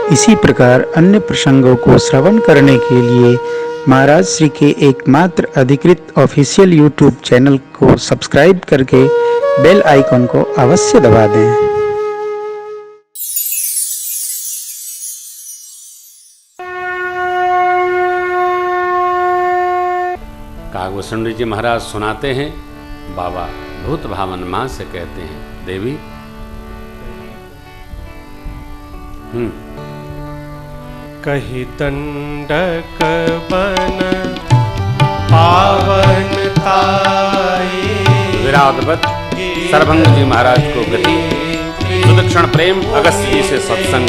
इसी प्रकार अन्य प्रसंगों को श्रवण करने के लिए महाराज श्री के एकमात्र अधिकृत ऑफिशियल यूट्यूब चैनल को सब्सक्राइब करके बेल आइकन को अवश्य दबा दें। कागभूषण जी महाराज सुनाते हैं। बाबा भूत भावन मां से कहते हैं, देवी कही दंडक बन पावन ताई। विराटवत सरभंग जी महाराज को गति, सुदक्षिण प्रेम अगस्त्य जी से सत्संग।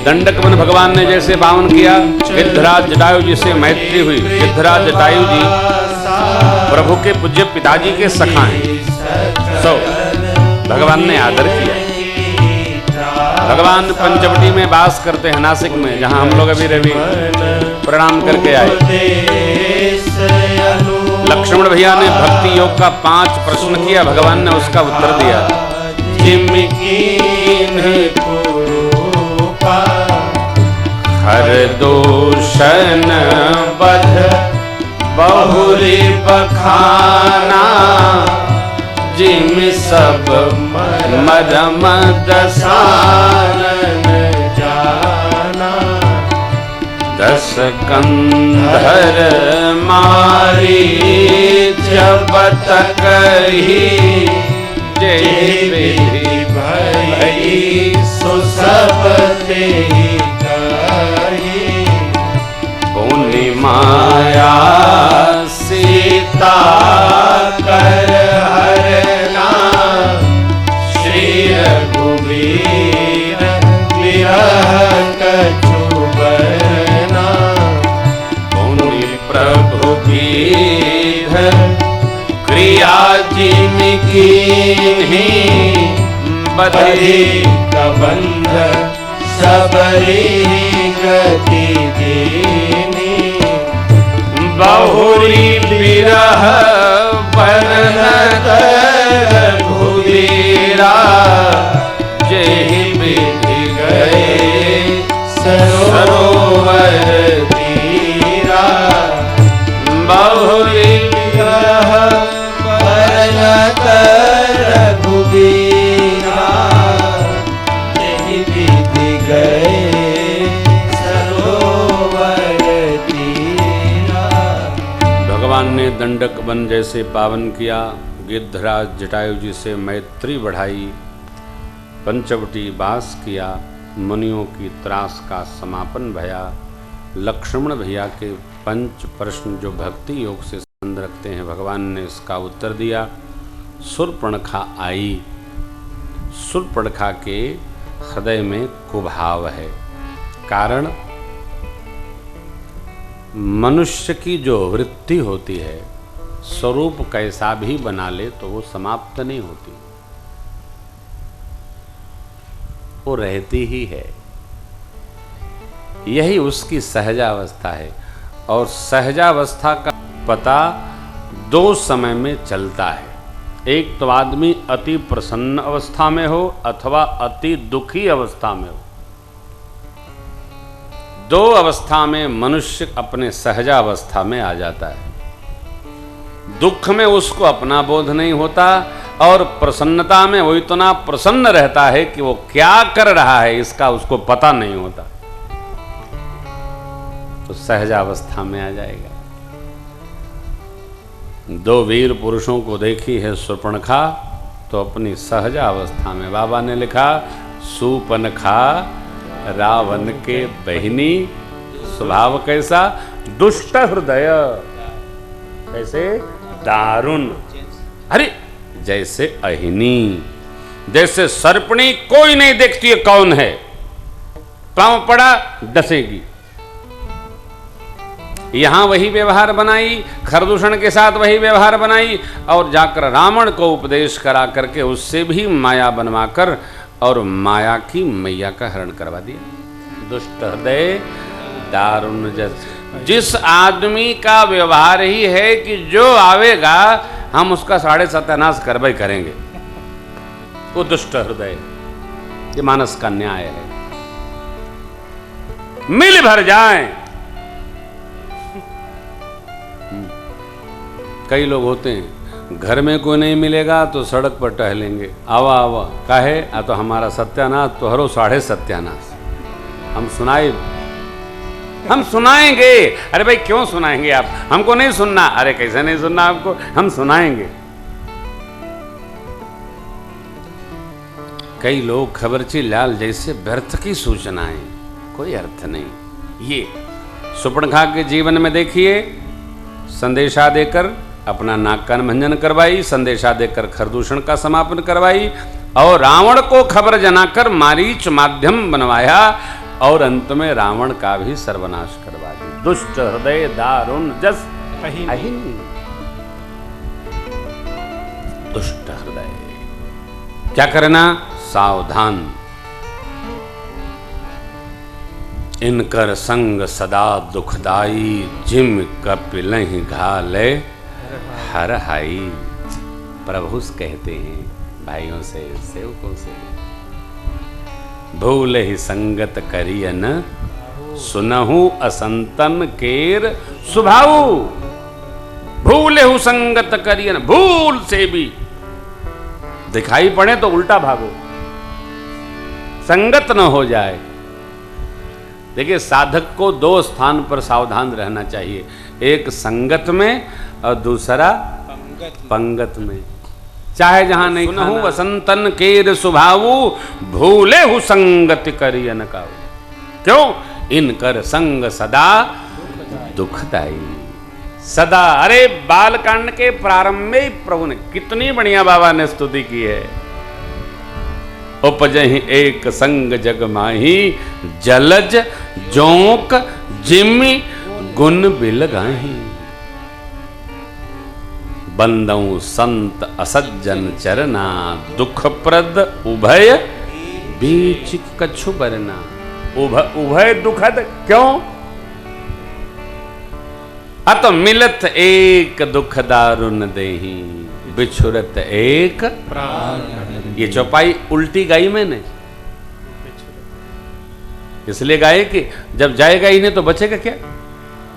दंडक वन भगवान ने जैसे पावन किया, गिद्धराज जटायु जी से मैत्री हुई। गिद्धराज जटायु जी प्रभु के पूज्य पिताजी के सखा हैं, सो भगवान ने आदर किया। भगवान पंचवटी में वास करते हैं, नासिक में, जहां हम लोग अभी रवि प्रणाम करके आए। लक्ष्मण भैया ने भक्ति योग का 5 प्रश्न किया, भगवान ने उसका उत्तर दिया। हर दोषन बध बहुरी बखाना, जिम सब मरम दसानन जाना। 10 कंधर मारी जब तक ही, जय विधि भई सो सब तेहि कही। पुनि माया सीता कर हरना, श्री रघुवीर विरह कछु बरना। पुनि प्रभु कीन्ह क्रिया जिमि कीन्ही, बधि कबंध सबरी गति दीनी। बहुरी विरह वर्णन रघुवीरा, जेहि विधि गए सरोवर तीरा। बहुरी विरह वर्णन रघुवीरा, जेहि विधि गए सरोवर तीरा। भगवान ने दंडक वन जैसे पावन किया, गिद्धराज जटायु जी से मैत्री बढ़ाई, पंचवटी वास किया, मुनियों की त्रास का समापन भया। लक्ष्मण भैया के 5 प्रश्न जो भक्ति योग से संबंध रखते हैं, भगवान ने इसका उत्तर दिया। शूर्पणखा आई। शूर्पणखा के हृदय में कुभाव है, कारण मनुष्य की जो वृत्ति होती है, स्वरूप कैसा भी बना ले तो वो समाप्त नहीं होती, वो रहती ही है। यही उसकी सहजावस्था है। और सहजावस्था का पता 2 समय में चलता है। एक तो आदमी अति प्रसन्न अवस्था में हो अथवा अति दुखी अवस्था में हो। 2 अवस्था में मनुष्य अपने सहजावस्था में आ जाता है। दुख में उसको अपना बोध नहीं होता, और प्रसन्नता में वो इतना प्रसन्न रहता है कि वो क्या कर रहा है इसका उसको पता नहीं होता। तो सहजावस्था में आ जाएगा। 2 वीर पुरुषों को देखी है शूर्पणखा, तो अपनी सहजावस्था में। बाबा ने लिखा, शूर्पणखा रावण के बहिनी, स्वभाव कैसा? दुष्ट हृदय। कैसे? दारुण। अरे जैसे अहिनी, जैसे सर्पणी कोई नहीं देखती है कौन है, पांव पड़ा डसेगी। यहां वही व्यवहार बनाई, खरदूषण के साथ वही व्यवहार बनाई, और जाकर रावण को उपदेश करा करके उससे भी माया बनवाकर और माया की मैया का हरण करवा दिया। दुष्ट हृदय दारुण। जिस आदमी का व्यवहार ही है कि जो आवेगा हम उसका 7.5 सत्यानाश करवाई करेंगे, वो दुष्ट हृदय। ये मानस का न्याय है। मिल भर जाए। कई लोग होते हैं घर में कोई नहीं मिलेगा तो सड़क पर टहलेंगे, आवा आवा काहे आ तो हमारा सत्यानाश तो हरो साढ़े सत्यानाश। हम सुनाएंगे। अरे भाई क्यों सुनाएंगे आप? हमको नहीं सुनना। अरे कैसे नहीं सुनना आपको? हम सुनाएंगे। कई लोग खबरची लाल जैसे व्यर्थ की सूचनाएं, कोई अर्थ नहीं। ये सुपर्णखा के जीवन में देखिए, संदेशा देकर अपना नाक कान भंजन करवाई, संदेशा देकर खरदूषण का समापन करवाई और रावण को खबर जनाकर मारीच माध्यम बनवाया और अंत में रावण का भी सर्वनाश करवा दी। दुष्ट हृदय दारुण जस अहिन। दुष्ट हृदय क्या करना? सावधान। इनकर संग सदा दुखदाई, जिम कपिलहि घाले हर हाई। प्रभु कहते हैं भाइयों से, सेवकों से, भूल ही संगत करियन, सुनहु असंतन केर सुभाऊ। भूले हु संगत करियन, भूल से भी दिखाई पड़े तो उल्टा भागो, संगत न हो जाए। देखिए साधक को दो स्थान पर सावधान रहना चाहिए, एक संगत में और दूसरा पंगत में। चाहे जहां नहीं सुनहु वसंतन केर सुभाऊ, भूले हु संगति करियन काऊ। क्यों? इनकर संग सदा दुखदाई। सदा। अरे बालकांड के प्रारंभ में ही प्रभु ने कितनी बढ़िया बाबा ने स्तुति की है। उपजहि एक संग जग माही, जलज जोंक जिमि गुण बिल गाही। बंदऊ संत असज्जन चरना, दुखप्रद उभय बीच कछु बरना। उभय दुखद क्यों? अत मिलत एक दुख दारुण देही, बिछुरत एक प्राण। ये चौपाई उल्टी गाई मैंने, इसलिए गाए कि जब जाएगा ही नहीं तो बचेगा क्या?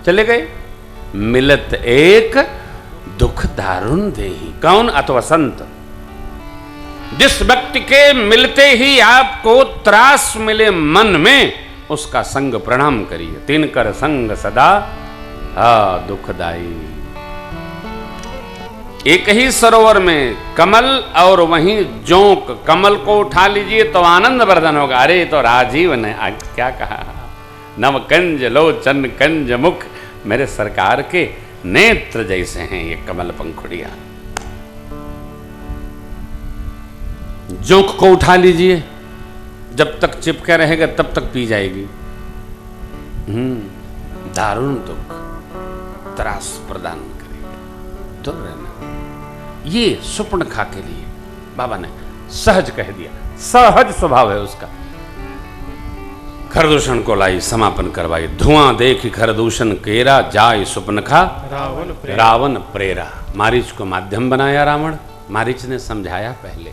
चले गए। मिलत एक दुख दारुण देही। कौन? अथवा संत। जिस व्यक्ति के मिलते ही आपको त्रास मिले मन में, उसका संग प्रणाम करिए। तिनकर संग सदा दुखदाई। एक ही सरोवर में कमल और वहीं जोंक, कमल को उठा लीजिए तो आनंद वर्धन होगा। अरे तो राजीव ने क्या कहा? नव कंज लोचन कंज मुख, मेरे सरकार के नेत्र जैसे हैं ये कमल पंखुड़ियां। जोंक को उठा लीजिए, जब तक चिपके रहेगा तब तक पी जाएगी। दारुण दुख, त्रास प्रदान करेगी। दूर रहना। ये सुपर्णखा के लिए बाबा ने सहज कह दिया, सहज स्वभाव है उसका। खरदूषण को लाई, समापन करवाई। धुआं देखी खरदूषण केरा, जाय सुपर्णखा रावण प्रेरा। मारीच को माध्यम बनाया रावण। मारीच ने समझाया पहले।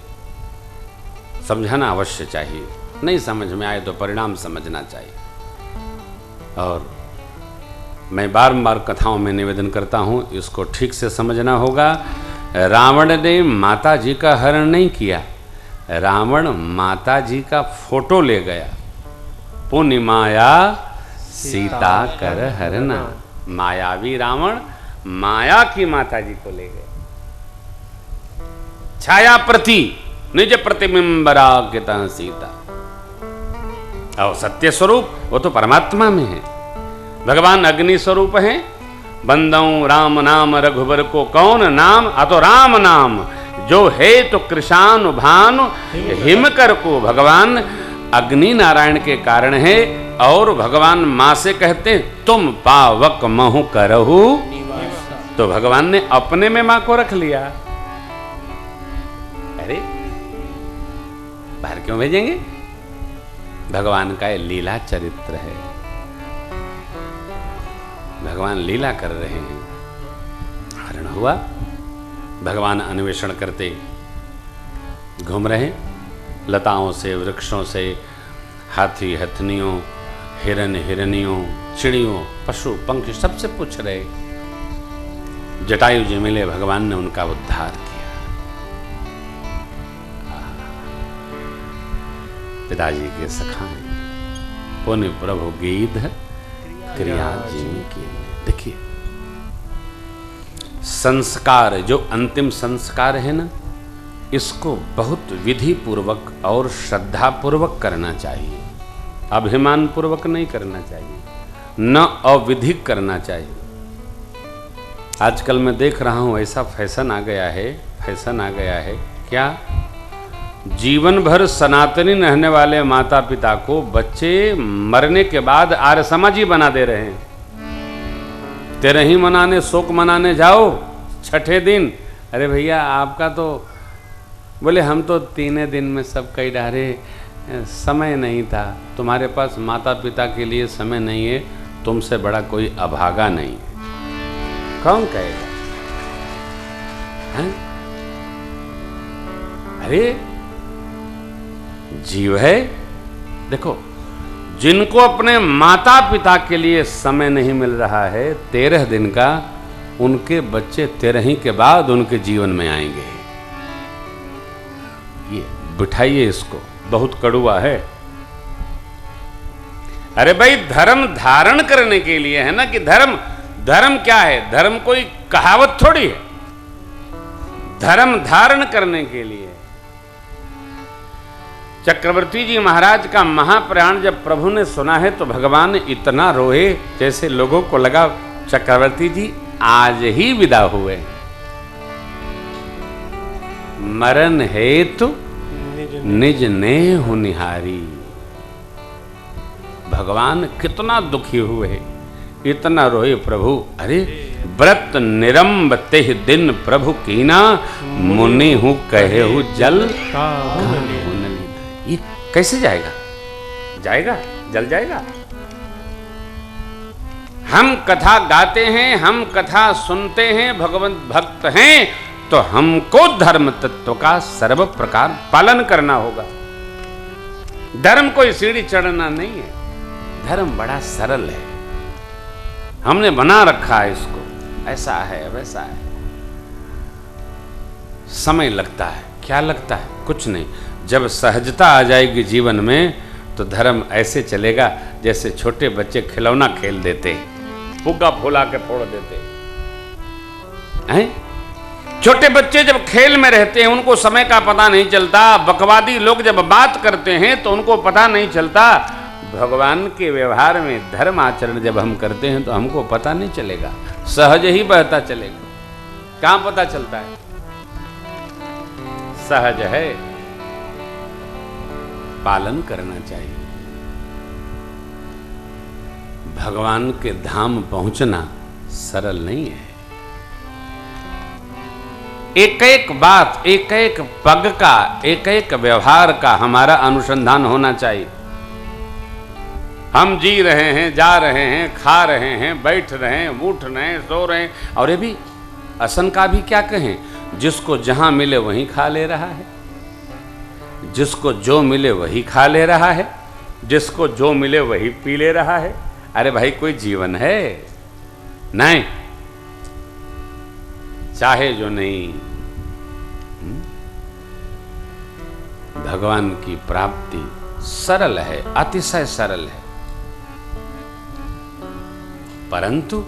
समझाना अवश्य चाहिए, नहीं समझ में आए तो परिणाम समझना चाहिए। और मैं बारंबार कथाओं में निवेदन करता हूं, इसको ठीक से समझना होगा। रावण ने माता जी का हरण नहीं किया, रावण माता जी का फोटो ले गया। पुण्य माया सीता कर हरना। मायावी रावण माया की माता जी को ले गए। छाया प्रति निज प्रतिबिंबरागिता सीता। और सत्य स्वरूप वो तो परमात्मा में है। भगवान अग्नि स्वरूप है। बंदऊ राम नाम रघुबर को कौन नाम? अतो राम नाम जो है तो कृषानु भानु हिमकर को। भगवान अग्नि नारायण के कारण है। और भगवान मां से कहते हैं तुम पावक महु करहु, तो भगवान ने अपने में मां को रख लिया। अरे बाहर क्यों भेजेंगे? भगवान का ये लीला चरित्र है। भगवान लीला कर रहे हैं। हरण हुआ, भगवान अन्वेषण करते घूम रहे। लताओं से, वृक्षों से, हाथी हथनियों, हिरन हिरनियों, चिड़ियों, पशु पंखी सबसे पूछ रहे। जटायु जी मिले, भगवान ने उनका उद्धार किया। पिताजी के सखाए पुण्य प्रभु गीध क्रिया जिमी की। देखिए संस्कार, जो अंतिम संस्कार है ना, इसको बहुत विधि पूर्वक और श्रद्धा पूर्वक करना चाहिए। अभिमान पूर्वक नहीं करना चाहिए, न अविधिक करना चाहिए। आजकल मैं देख रहा हूं ऐसा फैशन आ गया है क्या, जीवन भर सनातनी रहने वाले माता पिता को बच्चे मरने के बाद आर्य समाजी बना दे रहे हैं। तेरही मनाने, शोक मनाने जाओ छठे दिन, अरे भैया आपका तो, बोले हम तो 3 दिन में सब कई डारे, समय नहीं था। तुम्हारे पास माता पिता के लिए समय नहीं है, तुमसे बड़ा कोई अभागा नहीं है। कौन कहेगा? हैं? अरे जीव है। देखो, जिनको अपने माता पिता के लिए समय नहीं मिल रहा है, 13 दिन का, उनके बच्चे 13 के बाद उनके जीवन में आएंगे। ये बिठाइए इसको, बहुत कड़ुआ है। अरे भाई धर्म धारण करने के लिए है ना, कि धर्म क्या है? धर्म कोई कहावत थोड़ी है, धर्म धारण करने के लिए। चक्रवर्ती जी महाराज का महाप्रयाण जब प्रभु ने सुना है तो भगवान इतना रोए, जैसे लोगों को लगा चक्रवर्ती जी आज ही विदा हुए। मरण हेतु निज नेहु निहारी। भगवान कितना दुखी हुए, इतना रोए प्रभु। अरे व्रत निरंब तेह दिन प्रभु कीना, मुनि हूं कहे हूं जल ये कैसे जाएगा? जल जाएगा। हम कथा गाते हैं, हम कथा सुनते हैं, भगवंत भक्त हैं, तो हमको धर्म तत्व का सर्व प्रकार पालन करना होगा। धर्म कोई सीढ़ी चढ़ना नहीं है, धर्म बड़ा सरल है। हमने बना रखा है इसको, ऐसा है वैसा है। समय लगता है, क्या लगता है? कुछ नहीं। जब सहजता आ जाएगी जीवन में तो धर्म ऐसे चलेगा जैसे छोटे बच्चे खिलौना खेल देते, फुग्गा फुला के फोड़ देते हैं। छोटे बच्चे जब खेल में रहते हैं उनको समय का पता नहीं चलता। बकवादी लोग जब बात करते हैं तो उनको पता नहीं चलता। भगवान के व्यवहार में धर्म आचरण जब हम करते हैं तो हमको पता नहीं चलेगा, सहज ही बहता चलेगा। कहां पता चलता है? सहज है, पालन करना चाहिए। भगवान के धाम पहुंचना सरल नहीं है। एक एक बात, एक एक पग का, एक एक व्यवहार का हमारा अनुसंधान होना चाहिए। हम जी रहे हैं, जा रहे हैं, खा रहे हैं, बैठ रहे हैं, उठ रहे हैं, सो रहे हैं, और ये भी असन का भी क्या कहें, जिसको जहां मिले वहीं खा ले रहा है, जिसको जो मिले वही खा ले रहा है, जिसको जो मिले वही पी ले रहा है। अरे भाई कोई जीवन है? नहीं, चाहे जो नहीं। भगवान की प्राप्ति सरल है, अतिशय सरल है, परंतु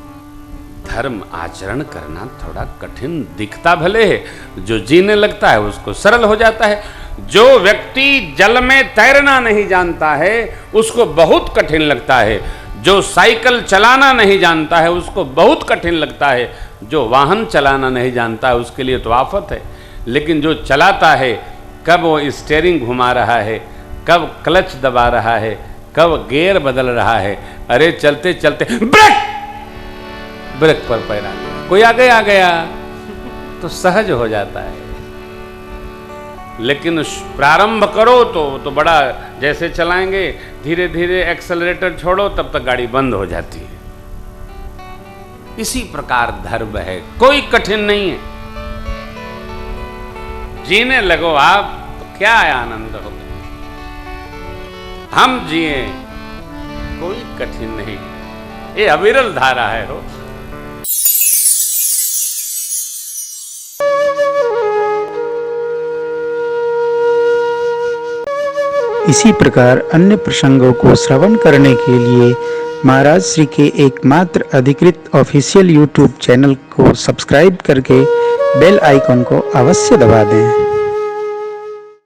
धर्म आचरण करना थोड़ा कठिन दिखता भले है। जो जीने लगता है उसको सरल हो जाता है। जो व्यक्ति जल में तैरना नहीं जानता है उसको बहुत कठिन लगता है। जो साइकिल चलाना नहीं जानता है उसको बहुत कठिन लगता है। जो वाहन चलाना नहीं जानता है उसके लिए तो आफत है। लेकिन जो चलाता है, कब वो स्टीयरिंग घुमा रहा है, कब क्लच दबा रहा है, कब गियर बदल रहा है, अरे चलते चलते ब्रेक पर पैर आ गया, कोई आगे आ गया तो सहज हो जाता है। लेकिन प्रारंभ करो तो बड़ा, जैसे चलाएंगे धीरे धीरे एक्सेलरेटर छोड़ो तब तक गाड़ी बंद हो जाती है। इसी प्रकार धर्म है, कोई कठिन नहीं है। जीने लगो आप तो क्या आनंद होगा। हम जिए कोई कठिन नहीं, ये अविरल धारा है हो। इसी प्रकार अन्य प्रसंगों को श्रवण करने के लिए महाराज श्री के एकमात्र अधिकृत ऑफिशियल यूट्यूब चैनल को सब्सक्राइब करके बेल आइकन को अवश्य दबा दें।